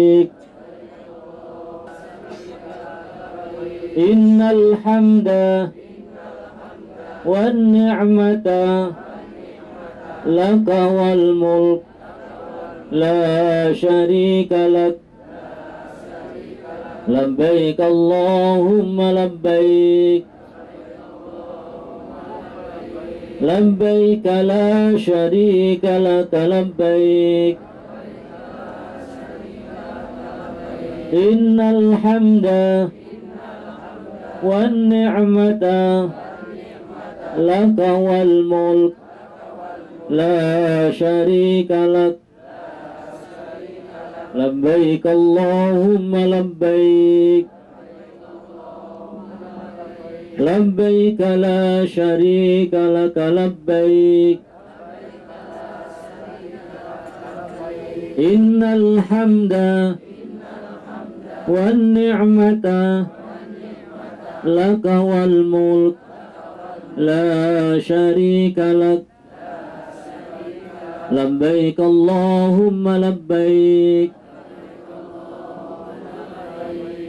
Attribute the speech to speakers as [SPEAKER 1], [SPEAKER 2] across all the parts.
[SPEAKER 1] إن الحمد والنعمة لك والملك لا شريك لك لبيك اللهم لبيك لبيك لا شريك لك لبيك إن الحمد والنعمة لك والملك لا شريك لك لبيك اللهم لبيك لبيك لا شريك لك لبيك إن الحمد والنعمة لك والملك لا شريك لك لبيك اللهم لبيك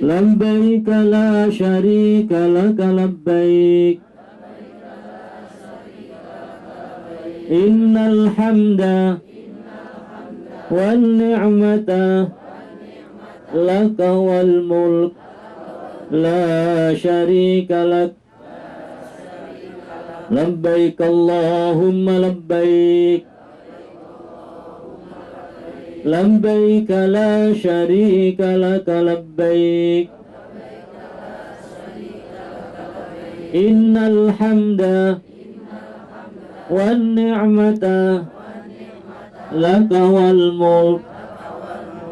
[SPEAKER 1] لبيك لا شريك لك لبيك إن الحمد والنعمة لك والملك لا شريك لك لبيك اللهم لبيك لبيك لا شريك لك لبيك إن الحمد والنعمة لك والملك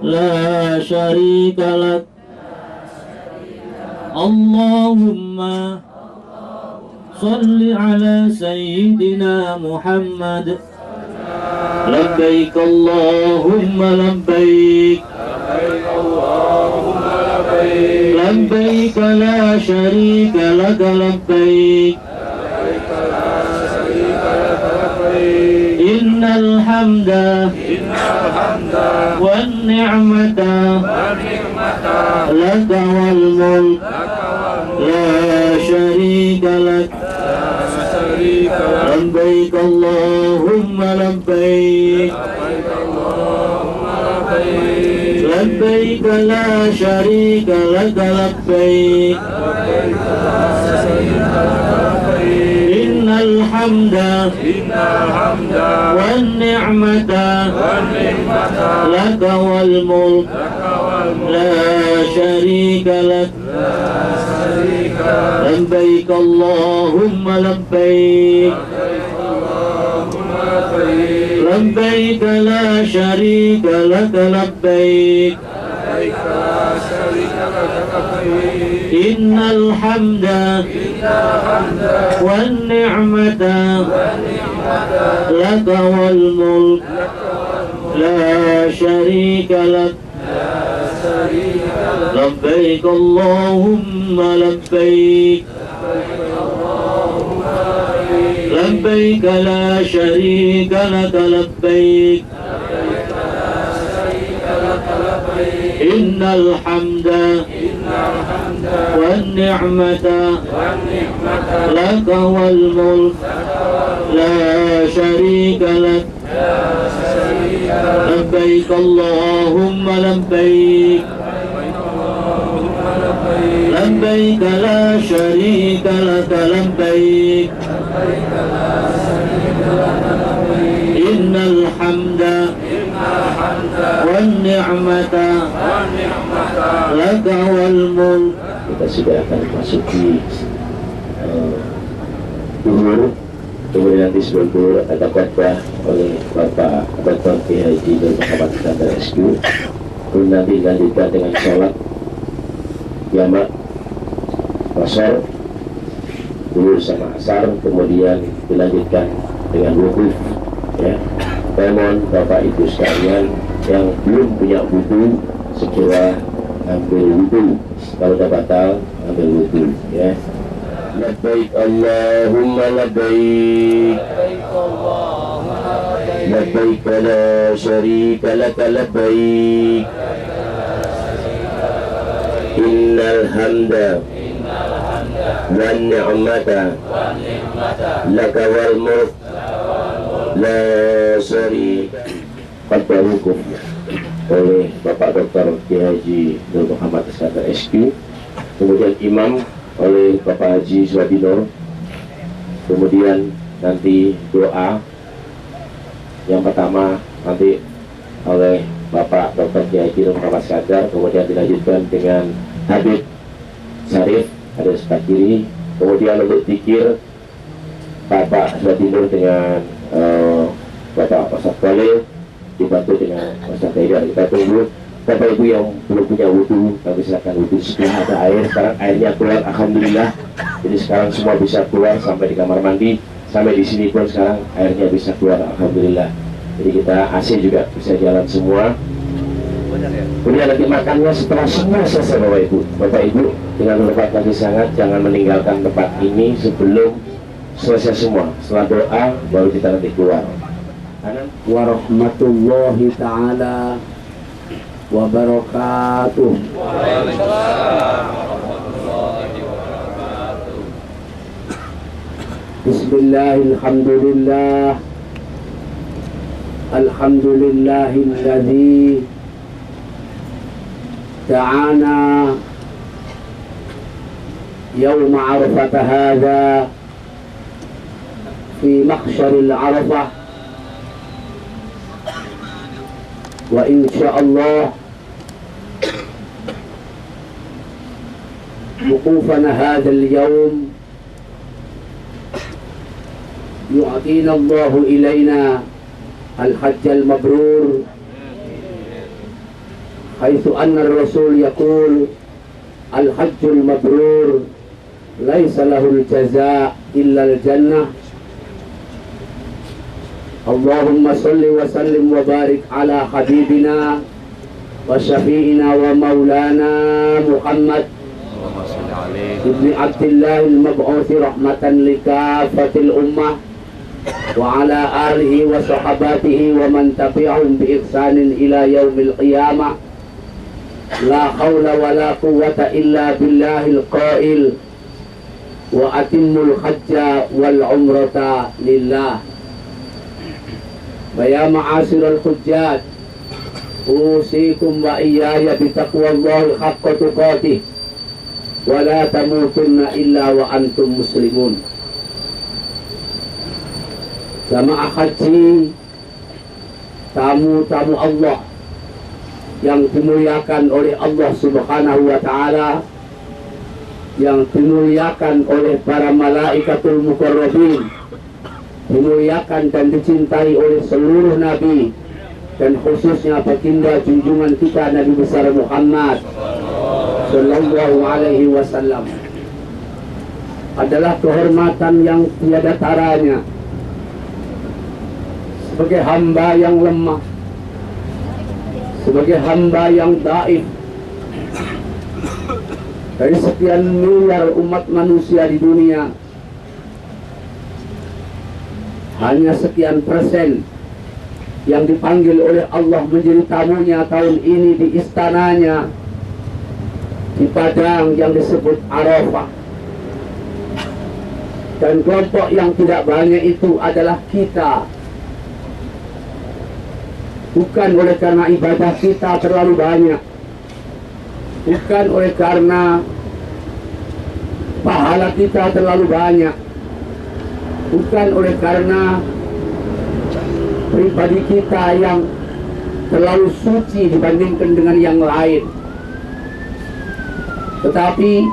[SPEAKER 1] لا شريك لك اللهم صل على سيدنا محمد لبيك اللهم لبيك لبيك لا شريك لك لبيك إن الحمد والنعمة لك والملك لا شريك لك لبيك اللهم لبيك لبيك لا شريك لك لبيك إن الحمد والنعمة لك والملك لا شريك لك لبيك اللهم لبيك لبيك لا شريك لك لبيك إن الحمد والنعمة لك والملك لا شريك لك لبيك اللهم لبيك لبيك لا شريك لك لبيك إن الحمد والنعمة لك والملك لا شريك لك لبيك اللهم لبيك لبيك لا شريك لك لبيك إن الحمد والنعمة لك والملك. Kita sudah akan masuki duhur, kemudian nanti sebelum duhur ada khotbah oleh Bapak Dr. Kiai Haji Nur Muhammad Iskandar SQ. Kemudian nanti dilanjutkan dengan sholat jamak qashar duhur sama asar, kemudian dilanjutkan dengan wukuf. Ya, mohon Bapak Ibu sekalian yang belum punya wudu segera ambil wudu, kalau sudah batal ambil wudu. Ya, labbaik Allahumma labbaik labbaik la syarika laka labbaik innal hamda wan ni'mata laka wal mulk la syarika Hukum oleh Bapak Dr. Kiai Haji Nur Muhammad Iskandar SQ, kemudian imam oleh Bapak Haji Swadino, kemudian nanti doa yang pertama nanti oleh Bapak Dr. Kiai Haji Nur Muhammad Iskandar, kemudian dilanjutkan dengan Habib Syarif ada sebelah kiri, kemudian untuk zikir Bapak Swadino dengan Bapak Ustaz Khalil dibantu dengan Ustaz Haidar. Kita tunggu Bapak Ibu yang belum punya wudhu, kami silakan wudhu. Setelah ada air, sekarang airnya keluar, alhamdulillah. Jadi sekarang semua bisa keluar sampai di kamar mandi, sampai di sini pun sekarang airnya bisa keluar, alhamdulillah. Jadi kita AC juga bisa jalan semua. Kemudian nanti makannya setelah semua selesai Bapak Ibu. Bapak Ibu dengan hormat kasih sangat jangan meninggalkan tempat ini sebelum selesai semua. Setelah doa baru kita nanti keluar.
[SPEAKER 2] Warahmatullahi ta'ala wabarakatuh. Bismillahirrahmanirrahim. Alhamdulillahilladzi da'ana yawma arafata hadha fi makhsyaril arafah. Wa insyaallah wuqufana hadzal yawm yu'tina Allahu ilaina al-hajj al-mabrur haitsu anna ar-rasul yaqul al-hajj al-mabrur laisa lahu al-jazaa illa al-jannah. Allahumma salli wa sallim wa barik ala habibina wa syafi'ina wa maulana Muhammad ibni Abdillah al-mab'uthi rahmatan likafatil ummah wa ala alihi wa sahabatihi wa man tabi'ahum bi ihsanin ila yaumil qiyamah. La hawla wa la quwwata illa billahil qail wa atimmul hajja wal umrata lillah. Ya ma'asyiral hujjaj, usikum wa iyaya bitaqwallahi haqqa tuqatih wa la tamutunna illa wa antum muslimun. Jamaah haji, tamu-tamu Allah yang dimuliakan oleh Allah Subhanahu wa ta'ala, yang dimuliakan oleh para malaikatul muqarrabin, dimuliakan dan dicintai oleh seluruh nabi, dan khususnya baginda junjungan kita Nabi besar Muhammad sallallahu alaihi wasallam, adalah kehormatan yang tiada taranya. Sebagai hamba yang lemah, sebagai hamba yang dhaif, dari sekian miliar umat manusia di dunia, hanya sekian persen yang dipanggil oleh Allah menjadi tamunya tahun ini di istananya di Padang yang disebut Arafah. Dan kelompok yang tidak banyak itu adalah kita. Bukan oleh karena ibadah kita terlalu banyak, bukan oleh karena pahala kita terlalu banyak, bukan oleh karena pribadi kita yang terlalu suci dibandingkan dengan yang lain, tetapi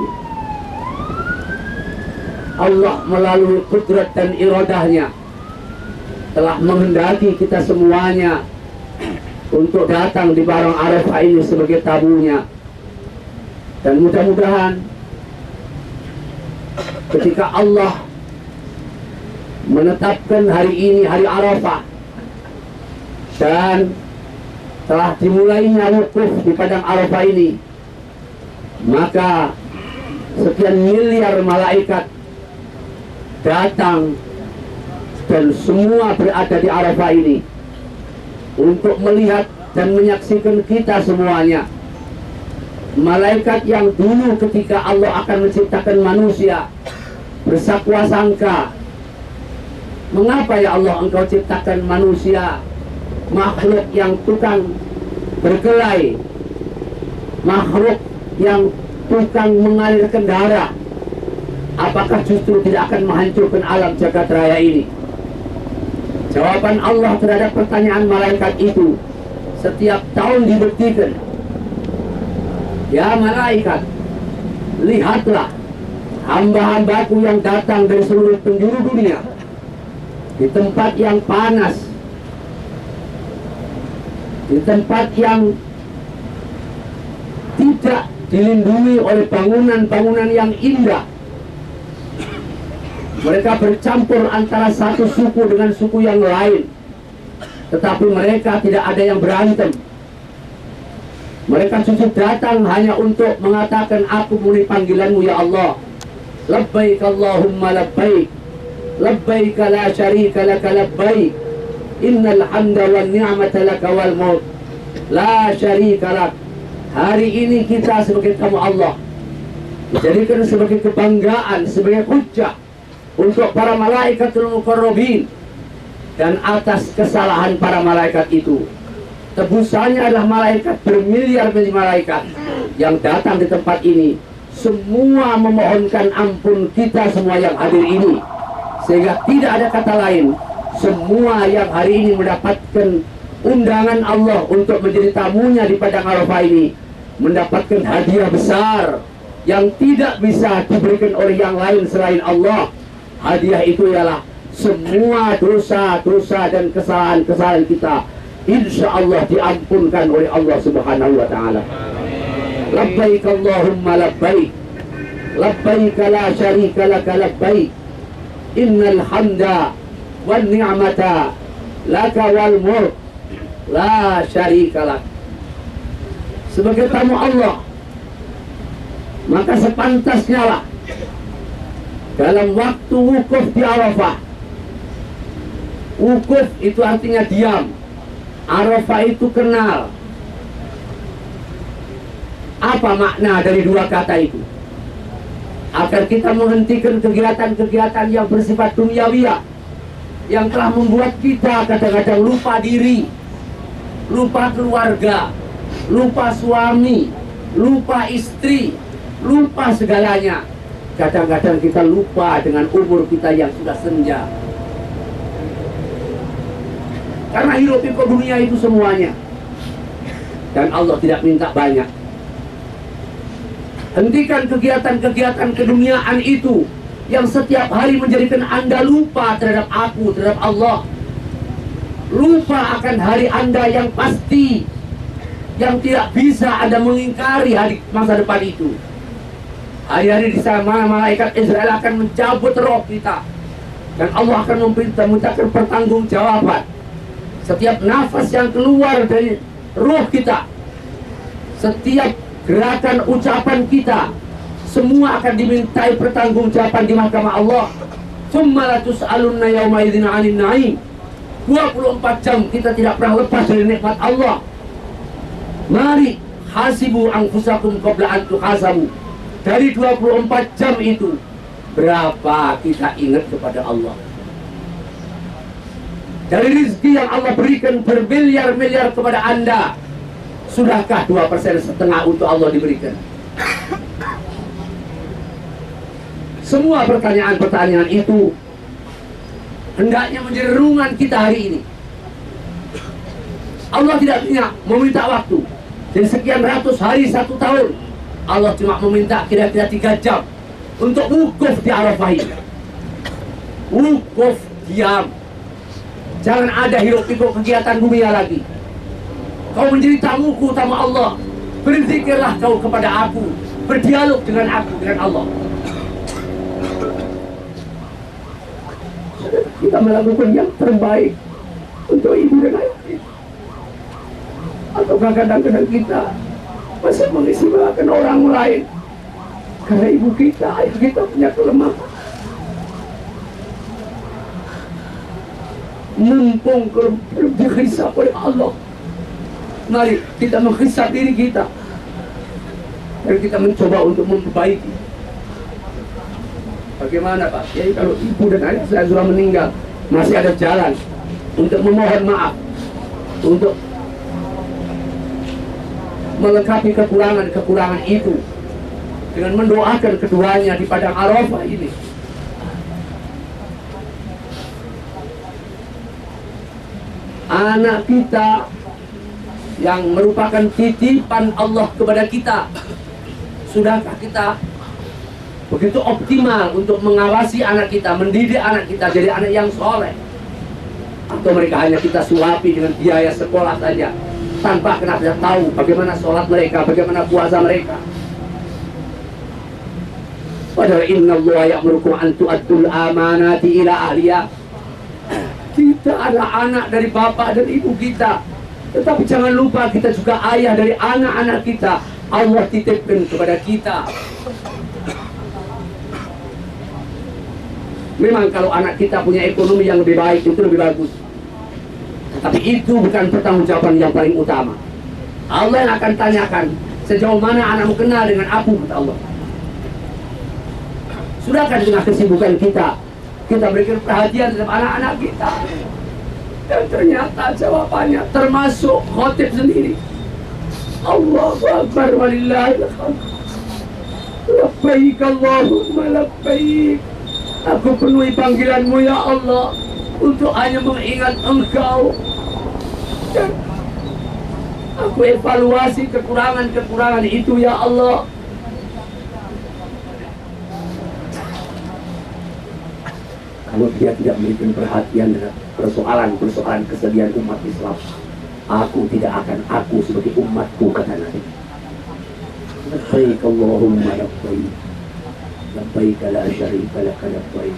[SPEAKER 2] Allah melalui kudrat dan iradahnya telah menghendaki kita semuanya untuk datang di barang Arafah ini sebagai tamunya. Dan mudah-mudahan ketika Allah menetapkan hari ini hari Arafah dan telah dimulainya wukuf di padang Arafah ini, maka sekian miliar malaikat datang dan semua berada di Arafah ini untuk melihat dan menyaksikan kita semuanya malaikat yang dulu ketika Allah akan menciptakan manusia bersakwa sangka, mengapa ya Allah engkau ciptakan manusia makhluk yang tukang berkelahi, makhluk yang tukang mengalirkan darah, apakah justru tidak akan menghancurkan alam jagat raya ini? Jawaban Allah terhadap pertanyaan malaikat itu setiap tahun dibuktikan. Ya malaikat, lihatlah hamba-hambaku yang datang dari seluruh penjuru dunia, di tempat yang panas, di tempat yang tidak dilindungi oleh bangunan-bangunan yang indah. Mereka bercampur antara satu suku dengan suku yang lain, tetapi mereka tidak ada yang berantem. Mereka justru datang hanya untuk mengatakan, aku memenuhi panggilanmu ya Allah. Labbaik Allahumma labbaik, labbaik la syarika laka labbaik, innal hamda wan ni'mata laka wal mulk la syarika lak. Hari ini kita sebagai tamu Allah dijadikan sebagai kebanggaan, sebagai hujjah untuk para malaikatul muqarrabin, dan atas kesalahan para malaikat itu tebusannya adalah malaikat bermiliar-miliar malaikat yang datang di tempat ini, semua memohonkan ampun kita semua yang hadir ini, sehingga tidak ada kata lain, semua yang hari ini mendapatkan undangan Allah untuk menjadi tamunya di Padang Arafah ini mendapatkan hadiah besar yang tidak bisa diberikan oleh yang lain selain Allah. Hadiah itu ialah semua dosa-dosa dan kesalahan-kesalahan kita insya Allah diampunkan oleh Allah Subhanahu wa Ta'ala. Labbaik Allahumma labbaik, labbaik la syarika laka labbaik, innal hamda wan ni'mata laka wal mulk la syarika lak. Sebagai tamu Allah, maka sepantasnya lah dalam waktu wukuf di Arafah. Wukuf itu artinya diam, Arafah itu kenal. Apa makna dari dua kata itu? Agar kita menghentikan kegiatan-kegiatan yang bersifat duniawiyah, yang telah membuat kita kadang-kadang lupa diri, lupa keluarga, lupa suami, lupa istri, lupa segalanya. Kadang-kadang kita lupa dengan umur kita yang sudah senja. Karena hidup di dunia itu semuanya, dan Allah tidak minta banyak. Hentikan kegiatan-kegiatan keduniaan itu yang setiap hari menjadikan Anda lupa terhadap aku, terhadap Allah. Lupa akan hari Anda yang pasti, yang tidak bisa Anda mengingkari hari masa depan itu. Hari-hari di sana malaikat Israel akan mencabut roh kita, dan Allah akan memintakan pertanggungjawaban. Setiap nafas yang keluar dari roh kita, setiap gerakan ucapan kita, semua akan dimintai pertanggungjawaban di mahkamah Allah. Tsumma la tus'alunna yawma idzin 'anil na'im. 24 jam kita tidak pernah lepas dari nikmat Allah. Mari hasibu anfusakum qabla an tuhasabu. Dari 24 jam itu, berapa kita ingat kepada Allah? Dari rezeki yang Allah berikan bermiliar-miliar kepada Anda, sudahkah 2,5% untuk Allah diberikan? Semua pertanyaan-pertanyaan itu hendaknya menjadi renungan kita hari ini. Allah tidak meminta waktu. Dari sekian ratus hari 1 tahun, Allah cuma meminta kira-kira 3 jam untuk wukuf di Arafah ini. Wukuf, diam. Jangan ada hiruk-pikuk kegiatan dunia lagi. Kau menjadi tamuku, tamu Allah. Berzikirlah kau kepada aku, berdialog dengan aku, dengan Allah. Kita melakukan yang terbaik untuk ibu dan ayah kita. Ataukah kadang-kadang kita masih mengistimewaan orang lain karena ibu kita, ayah kita punya kelemahan. Mumpung dihisab oleh Allah, mari kita menghisab diri kita. Dan kita mencoba untuk memperbaiki. Bagaimana Pak? Ya kalau ibu dan ayah saya sudah meninggal, masih ada jalan untuk memohon maaf, untuk melengkapi kekurangan-kekurangan itu dengan mendoakan keduanya di padang Arafah ini. Anak kita yang merupakan titipan Allah kepada kita, sudahkah kita begitu optimal untuk mengawasi anak kita, mendidik anak kita jadi anak yang soleh? Atau mereka hanya kita suapi dengan biaya sekolah saja, tanpa kita tahu bagaimana sholat mereka, bagaimana puasa mereka? Padahal innallaha ya'murukum an tu'addul amanati ila ahliha. Kita adalah anak dari bapak dan ibu kita, tetapi jangan lupa kita juga ayah dari anak-anak kita. Allah titipkan kepada kita. Memang kalau anak kita punya ekonomi yang lebih baik, itu lebih bagus, tapi itu bukan pertanggungjawaban yang paling utama. Allah yang akan tanyakan sejauh mana anakmu kenal dengan aku, kata Allah. Sudahkah dengan kesibukan kita berikan perhatian terhadap anak-anak kita? Dan ternyata jawabannya termasuk khotib sendiri. Allahu Akbar walillahil hamd. Labbaik Allahumma labbaik. Aku penuhi panggilanmu ya Allah untuk hanya mengingat Engkau. Dan aku evaluasi kekurangan-kekurangan itu ya Allah. Kalau dia tidak memberikan perhatian dengan persoalan kesedihan umat Islam, aku tidak akan aku sebagai umatku, kata Nabi. Labbaik Allahumma labbaik. Labbaik la syarika laka labbaik.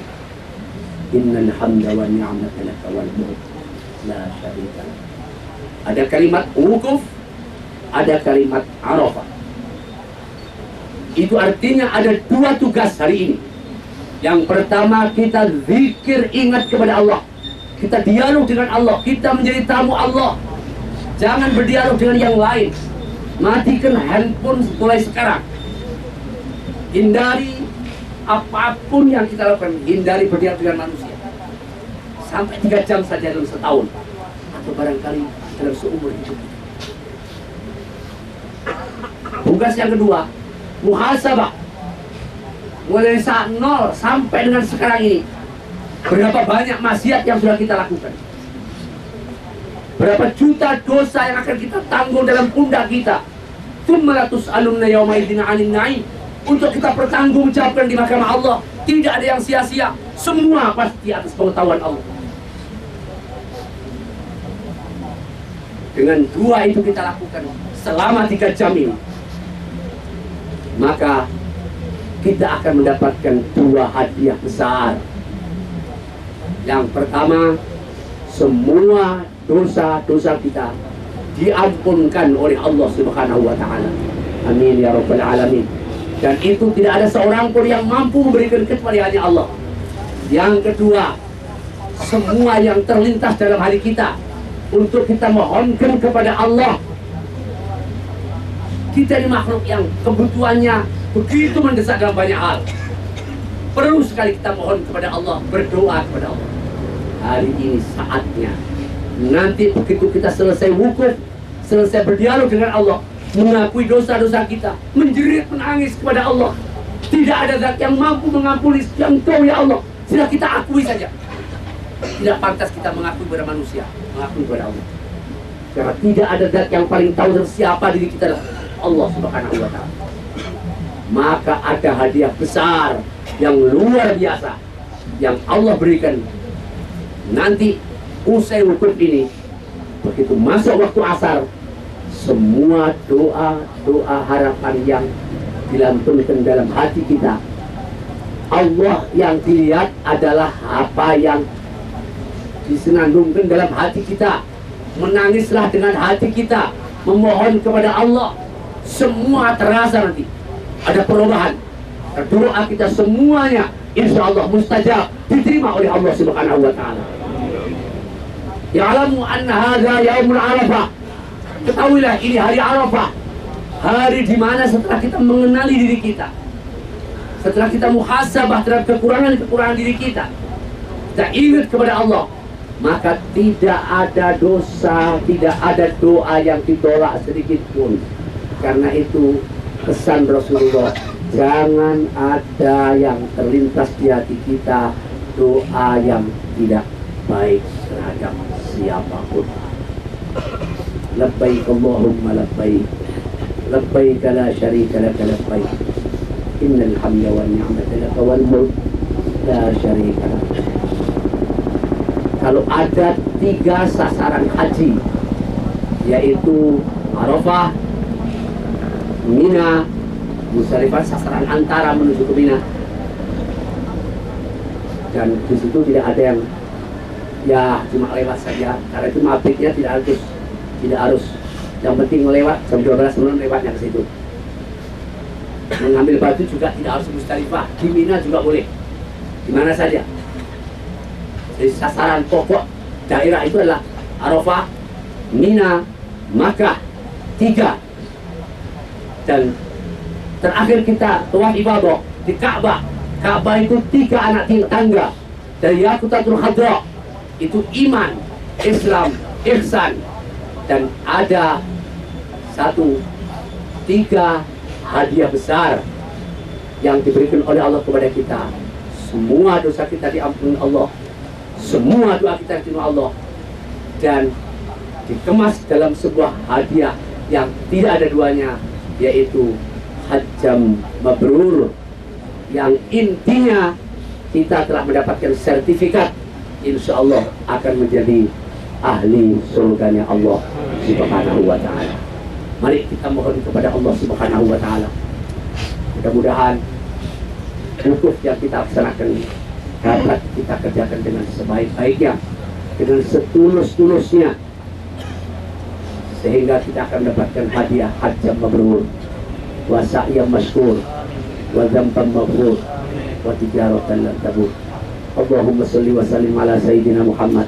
[SPEAKER 2] Innal hamda wa ni'mata laka wal mulk la syarika lak. Ada kalimat wukuf, ada kalimat Arafah. Itu artinya ada dua tugas hari ini. Yang pertama, kita zikir, ingat kepada Allah. Kita dialog dengan Allah. Kita menjadi tamu Allah. Jangan berdialog dengan yang lain. Matikan handphone mulai sekarang. Hindari apapun yang kita lakukan. Hindari berdialog dengan manusia. Sampai 3 jam saja dalam setahun. Atau barangkali dalam seumur hidup. Tugas yang kedua, muhasabah. Mulai saat 0 sampai dengan sekarang ini, berapa banyak maksiat yang sudah kita lakukan? Berapa juta dosa yang akan kita tanggung dalam pundak kita? Tsumma tus'alunna yawma idzin 'anil na'im. Untuk kita pertanggungjawabkan di mahkamah Allah. Tidak ada yang sia-sia. Semua pasti atas pengetahuan Allah. Dengan dua itu kita lakukan selama 3 jam ini, maka kita akan mendapatkan 2 hadiah besar. Yang pertama, semua dosa-dosa kita diampunkan oleh Allah Subhanahu wa Ta'ala. Amin ya Rabbal Alamin. Dan itu tidak ada seorang pun yang mampu memberikan kecuali hanya Allah. Yang kedua, semua yang terlintas dalam hati kita untuk kita mohonkan kepada Allah. Kita ini makhluk yang kebutuhannya begitu mendesak dalam banyak hal. Perlu sekali kita mohon kepada Allah, berdoa kepada Allah. Hari ini saatnya. Nanti begitu kita selesai wukuf, selesai berdialog dengan Allah, mengakui dosa-dosa kita, menjerit, menangis kepada Allah. Tidak ada zat yang mampu mengampuni yang Engkau ya Allah. Sudah kita akui saja. Tidak pantas kita mengakui kepada manusia, mengakui kepada Allah. Karena tidak ada zat yang paling tahu siapa diri kita, Allah Subhanahu wa Ta'ala. Maka ada hadiah besar yang luar biasa yang Allah berikan. Nanti usai wukuf ini, begitu masuk waktu asar, semua doa harapan yang dilantunkan dalam hati kita, Allah yang dilihat adalah apa yang disenandungkan dalam hati kita. Menangislah dengan hati kita, memohon kepada Allah. Semua terasa nanti ada perubahan. Doa kita semuanya insya Allah mustajab, diterima oleh Allah Subhanahu wa Ta'ala. Ya'lamu anna hadza yaumul Arafah. Ketahuilah ini hari Arafah. Hari di mana setelah kita mengenali diri kita, setelah kita muhasabah terhadap kekurangan diri kita ingat kepada Allah, maka tidak ada dosa, tidak ada doa yang ditolak sedikit pun. Karena itu pesan Rasulullah, jangan ada yang terlintas di hati kita doa yang tidak baik terhadap siapapun. Labbaik Allahumma labbaik, labbaik la syarika laka labbaik, innal hamda wan ni'mata laka wal mulk la syarika lak. Kalau ada 3 sasaran haji, yaitu Arafah, Mina, Musdalifah, sasaran antara menuju ke Mina. Dan di situ tidak ada yang ya cuma lewat saja, karena itu mabitnya tidak harus, yang penting lewat jam 12 sebelum lewatnya ke situ. Mengambil batu juga tidak harus Musdalifah, di Mina juga boleh, di mana saja. Jadi sasaran pokok daerah itu adalah Arafah, Mina, Makkah, 3. Dan terakhir kita tawaf ibadah di Ka'bah. Ka'bah itu 3 anak tangga dari Yaqutatul Khadra. Itu iman, Islam, ihsan. Dan ada 3 hadiah besar yang diberikan oleh Allah kepada kita. Semua dosa kita diampuni Allah, semua doa kita diterima Allah, dan dikemas dalam sebuah hadiah yang tidak ada duanya, yaitu hajjam mabrur, yang intinya kita telah mendapatkan sertifikat insya Allah akan menjadi ahli surganya Allah Subhanahu wa ta'ala. Mari kita mohon kepada Allah Subhanahu wa ta'ala, mudah-mudahan wukuf yang kita laksanakan dapat kita kerjakan dengan sebaik-baiknya, dengan setulus-tulusnya, sehingga kita akan mendapatkan hadiah hajjam mabrur, wa sa'yam masykur, wa dzamban maghfur, wa tijaratan lan tabur. Allahumma shalli wa sallim ala sayyidina Muhammad.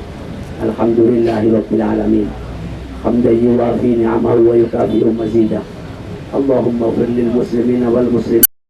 [SPEAKER 2] Alhamdulillahi rabbil alamin, hamdan yuwafi ni'amahu wa yukafi'u mazidah. Allahumma ighfir lil muslimina wal muslimat